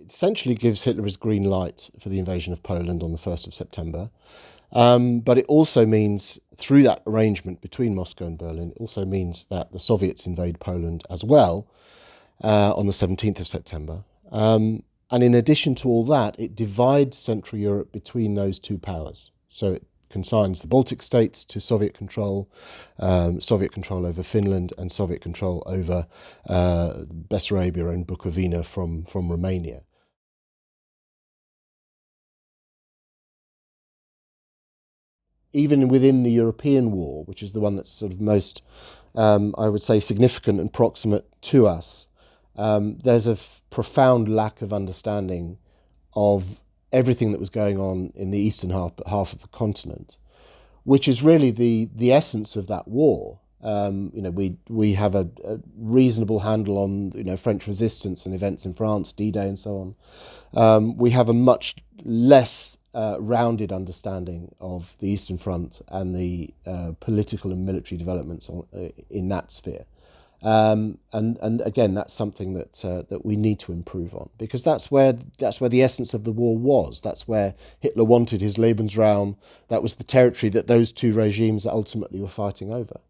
essentially gives Hitler his green light for the invasion of Poland on the 1st of September. But it also means, through that arrangement between Moscow and Berlin, it also means that the Soviets invade Poland as well on the 17th of September. And in addition to all that, it divides Central Europe between those two powers. So it consigns the Baltic states to Soviet control over Finland, and Soviet control over Bessarabia and Bukovina from Romania. Even within the European war, which is the one that's sort of most, I would say, significant and proximate to us, there's a profound lack of understanding of everything that was going on in the eastern half of the continent, which is really the essence of that war. We have a reasonable handle on French resistance and events in France, D-Day and so on. We have a much less rounded understanding of the Eastern Front and the political and military developments in that sphere. And again, that's something that we need to improve on, because that's where the essence of the war was. That's where Hitler wanted his Lebensraum. That was the territory that those two regimes ultimately were fighting over.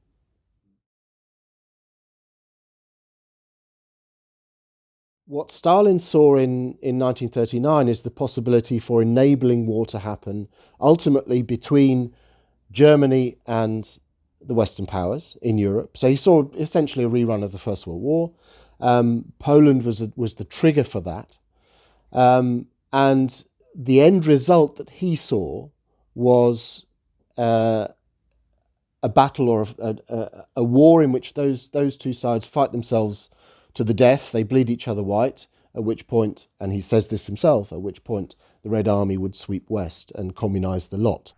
What Stalin saw in 1939 is the possibility for enabling war to happen ultimately between Germany and the Western powers in Europe. So he saw essentially a rerun of the First World War. Poland was the trigger for that. And the end result that he saw was a battle or a war in which those two sides fight themselves to the death. They bleed each other white, at which point, and he says this himself, at which point the Red Army would sweep west and communise the lot.